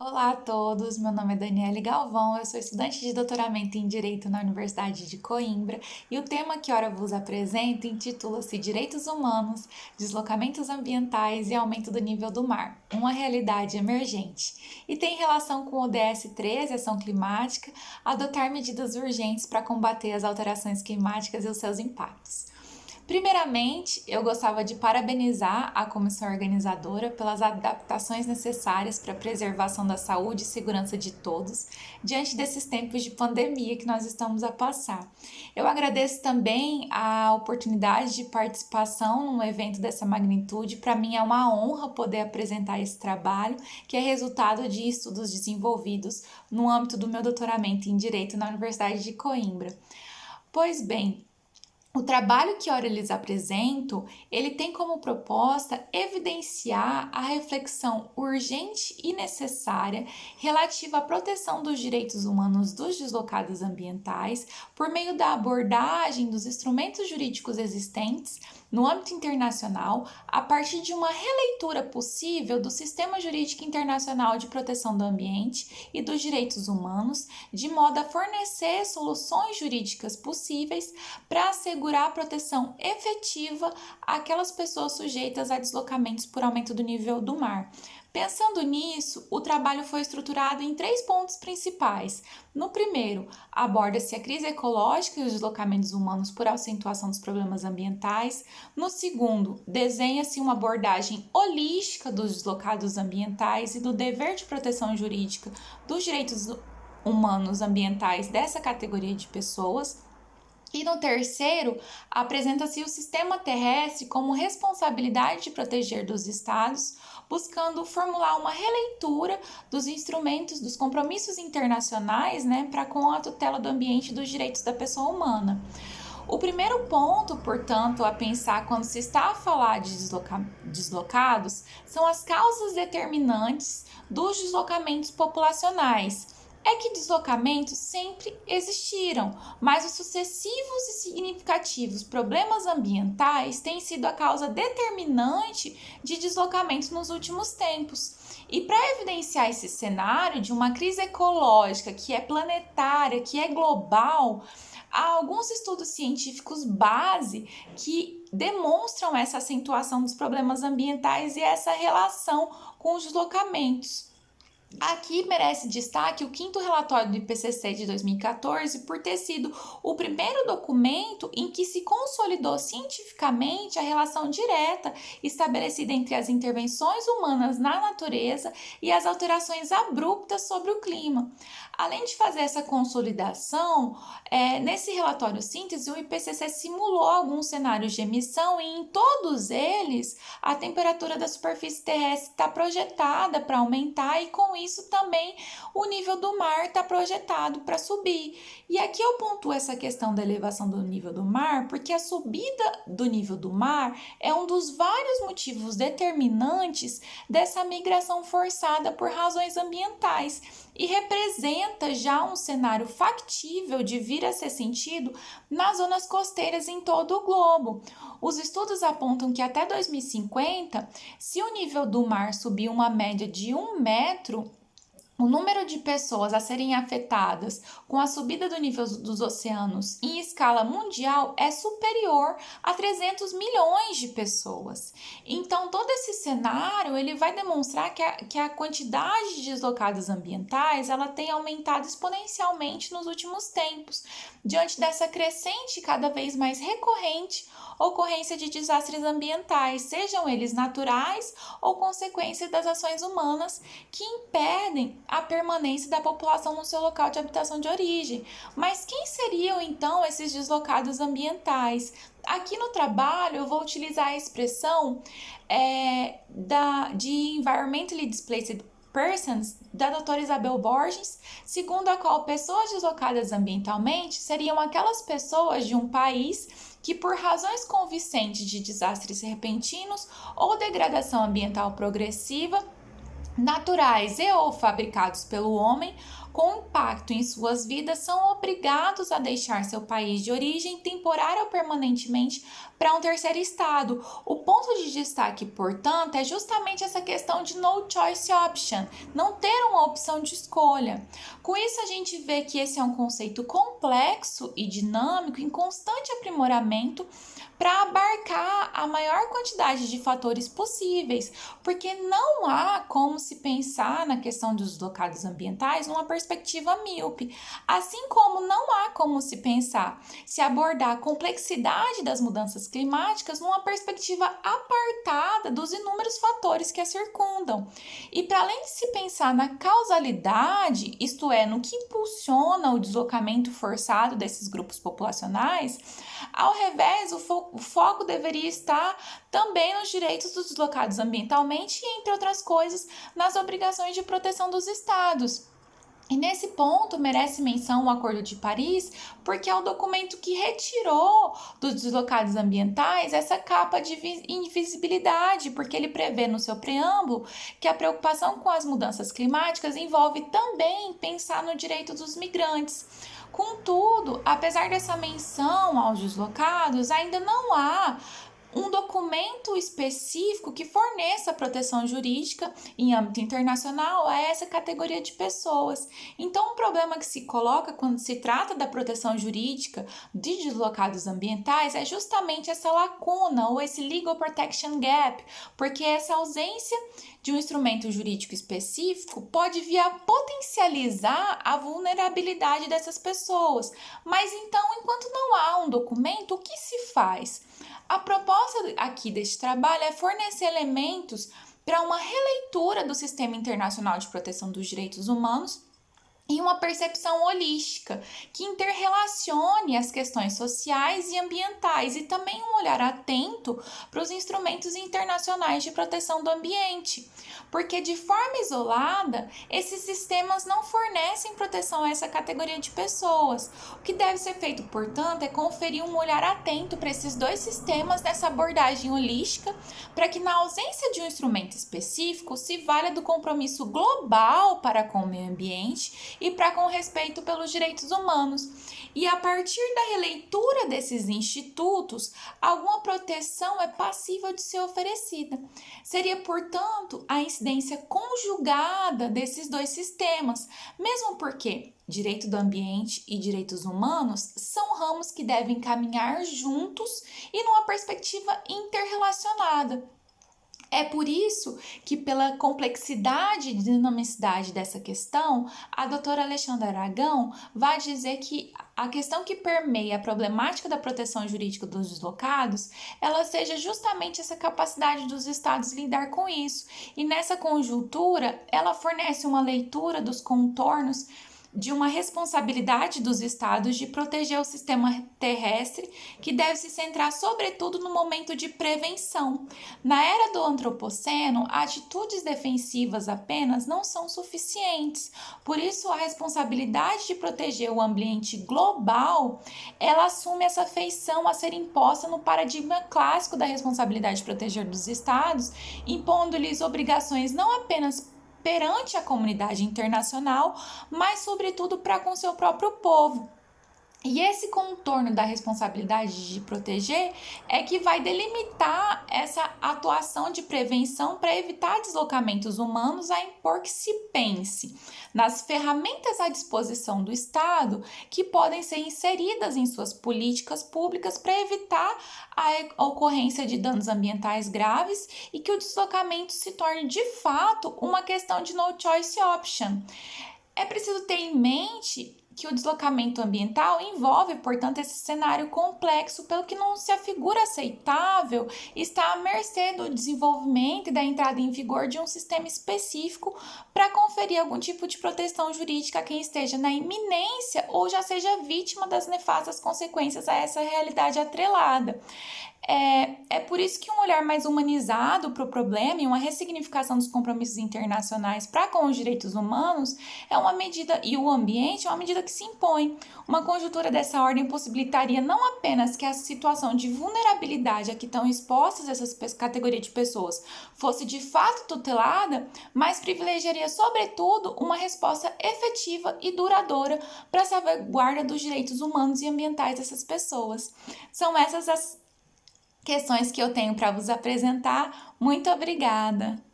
Olá a todos, meu nome é Daniele Galvão, eu sou estudante de doutoramento em Direito na Universidade de Coimbra e o tema que ora vos apresento intitula-se Direitos Humanos, Deslocamentos Ambientais e Aumento do Nível do Mar, uma realidade emergente, e tem relação com o ODS 13, Ação Climática, adotar medidas urgentes para combater as alterações climáticas e os seus impactos. Primeiramente, eu gostava de parabenizar a comissão organizadora pelas adaptações necessárias para a preservação da saúde e segurança de todos diante desses tempos de pandemia que nós estamos a passar. Eu agradeço também a oportunidade de participação num evento dessa magnitude. Para mim é uma honra poder apresentar esse trabalho, que é resultado de estudos desenvolvidos no âmbito do meu doutoramento em Direito na Universidade de Coimbra. Pois bem, o trabalho que ora lhes apresento, ele tem como proposta evidenciar a reflexão urgente e necessária relativa à proteção dos direitos humanos dos deslocados ambientais por meio da abordagem dos instrumentos jurídicos existentes no âmbito internacional, a partir de uma releitura possível do sistema jurídico internacional de proteção do ambiente e dos direitos humanos, de modo a fornecer soluções jurídicas possíveis para assegurar a proteção efetiva àquelas pessoas sujeitas a deslocamentos por aumento do nível do mar. Pensando nisso, o trabalho foi estruturado em 3 pontos principais. No primeiro, aborda-se a crise ecológica e os deslocamentos humanos por acentuação dos problemas ambientais. No segundo, desenha-se uma abordagem holística dos deslocados ambientais e do dever de proteção jurídica dos direitos humanos ambientais dessa categoria de pessoas. E no terceiro, apresenta-se o sistema terrestre como responsabilidade de proteger dos estados, buscando formular uma releitura dos instrumentos, dos compromissos internacionais, para com a tutela do ambiente e dos direitos da pessoa humana. O primeiro ponto, portanto, a pensar quando se está a falar de deslocados são as causas determinantes dos deslocamentos populacionais. É que deslocamentos sempre existiram, mas os sucessivos e significativos problemas ambientais têm sido a causa determinante de deslocamentos nos últimos tempos. E para evidenciar esse cenário de uma crise ecológica que é planetária, que é global, há alguns estudos científicos base que demonstram essa acentuação dos problemas ambientais e essa relação com os deslocamentos. Aqui merece destaque o quinto relatório do IPCC de 2014 por ter sido o primeiro documento em que se consolidou cientificamente a relação direta estabelecida entre as intervenções humanas na natureza e as alterações abruptas sobre o clima. Além de fazer essa consolidação, nesse relatório síntese, o IPCC simulou alguns cenários de emissão e em todos eles a temperatura da superfície terrestre está projetada para aumentar e com isso também o nível do mar está projetado para subir. E aqui eu pontuo essa questão da elevação do nível do mar, porque a subida do nível do mar é um dos vários motivos determinantes dessa migração forçada por razões ambientais e representa já um cenário factível de vir a ser sentido nas zonas costeiras em todo o globo. Os estudos apontam que até 2050, se o nível do mar subir uma média de 1 metro, o número de pessoas a serem afetadas com a subida do nível dos oceanos em escala mundial é superior a 300 milhões de pessoas. Então, todo esse cenário ele vai demonstrar que a quantidade de deslocados ambientais ela tem aumentado exponencialmente nos últimos tempos, diante dessa crescente e cada vez mais recorrente ocorrência de desastres ambientais, sejam eles naturais ou consequência das ações humanas que impedem a permanência da população no seu local de habitação de origem. Mas quem seriam então esses deslocados ambientais? Aqui no trabalho eu vou utilizar a expressão de Environmentally Displaced Persons, da doutora Isabel Borges, segundo a qual pessoas deslocadas ambientalmente seriam aquelas pessoas de um país que, por razões convincentes de desastres repentinos ou degradação ambiental progressiva, naturais e ou fabricados pelo homem, com impacto em suas vidas, são obrigados a deixar seu país de origem temporária ou permanentemente para um terceiro estado. O ponto de destaque, portanto, é justamente essa questão de no choice option, não ter uma opção de escolha. Com isso, a gente vê que esse é um conceito complexo e dinâmico em constante aprimoramento para abarcar a maior quantidade de fatores possíveis, porque não há como se pensar na questão dos deslocados ambientais numa perspectiva míope, assim como não há como se pensar se abordar a complexidade das mudanças climáticas numa perspectiva apartada dos inúmeros fatores que a circundam. E para além de se pensar na causalidade, isto é, no que impulsiona o deslocamento forçado desses grupos populacionais, ao revés, o foco deveria estar também nos direitos dos deslocados ambientalmente e, entre outras coisas, nas obrigações de proteção dos estados. E nesse ponto merece menção o Acordo de Paris, porque é o documento que retirou dos deslocados ambientais essa capa de invisibilidade, porque ele prevê no seu preâmbulo que a preocupação com as mudanças climáticas envolve também pensar no direito dos migrantes. Contudo, apesar dessa menção aos deslocados, ainda não há um documento específico que forneça proteção jurídica em âmbito internacional a essa categoria de pessoas. Então, um problema que se coloca quando se trata da proteção jurídica de deslocados ambientais é justamente essa lacuna ou esse legal protection gap, porque essa ausência de um instrumento jurídico específico pode vir a potencializar a vulnerabilidade dessas pessoas. Mas então, enquanto não há um documento, o que se faz? A proposta aqui deste trabalho é fornecer elementos para uma releitura do Sistema Internacional de Proteção dos Direitos Humanos e uma percepção holística que interrelacione as questões sociais e ambientais e também um olhar atento para os instrumentos internacionais de proteção do ambiente, porque de forma isolada, esses sistemas não fornecem proteção a essa categoria de pessoas. O que deve ser feito, portanto, é conferir um olhar atento para esses dois sistemas nessa abordagem holística, para que na ausência de um instrumento específico se valha do compromisso global para com o meio ambiente e para com respeito pelos direitos humanos. E a partir da releitura desses institutos, alguma proteção é passível de ser oferecida. Seria, portanto, a incidência conjugada desses dois sistemas, mesmo porque direito do ambiente e direitos humanos são ramos que devem caminhar juntos e numa perspectiva interrelacionada. É por isso que, pela complexidade e dinamicidade dessa questão, a doutora Alexandra Aragão vai dizer que a questão que permeia a problemática da proteção jurídica dos deslocados, ela seja justamente essa capacidade dos estados lidar com isso. E nessa conjuntura, ela fornece uma leitura dos contornos de uma responsabilidade dos estados de proteger o sistema terrestre, que deve se centrar sobretudo no momento de prevenção. Na era do antropoceno, atitudes defensivas apenas não são suficientes. Por isso, a responsabilidade de proteger o ambiente global, ela assume essa feição a ser imposta no paradigma clássico da responsabilidade de proteger dos estados, impondo-lhes obrigações não apenas perante a comunidade internacional, mas sobretudo para com seu próprio povo. E esse contorno da responsabilidade de proteger é que vai delimitar essa atuação de prevenção para evitar deslocamentos humanos a impor que se pense nas ferramentas à disposição do Estado que podem ser inseridas em suas políticas públicas para evitar a ocorrência de danos ambientais graves e que o deslocamento se torne de fato uma questão de no choice option. É preciso ter em mente que o deslocamento ambiental envolve, portanto, esse cenário complexo, pelo que não se afigura aceitável estar à mercê do desenvolvimento e da entrada em vigor de um sistema específico para conferir algum tipo de proteção jurídica a quem esteja na iminência ou já seja vítima das nefastas consequências a essa realidade atrelada. É por isso que um olhar mais humanizado para o problema e uma ressignificação dos compromissos internacionais para com os direitos humanos é uma medida, e o ambiente é uma medida que se impõe. Uma conjuntura dessa ordem possibilitaria não apenas que a situação de vulnerabilidade a que estão expostas essas categorias de pessoas fosse de fato tutelada, mas privilegiaria, sobretudo, uma resposta efetiva e duradoura para a salvaguarda dos direitos humanos e ambientais dessas pessoas. São essas as questões que eu tenho para vos apresentar. Muito obrigada!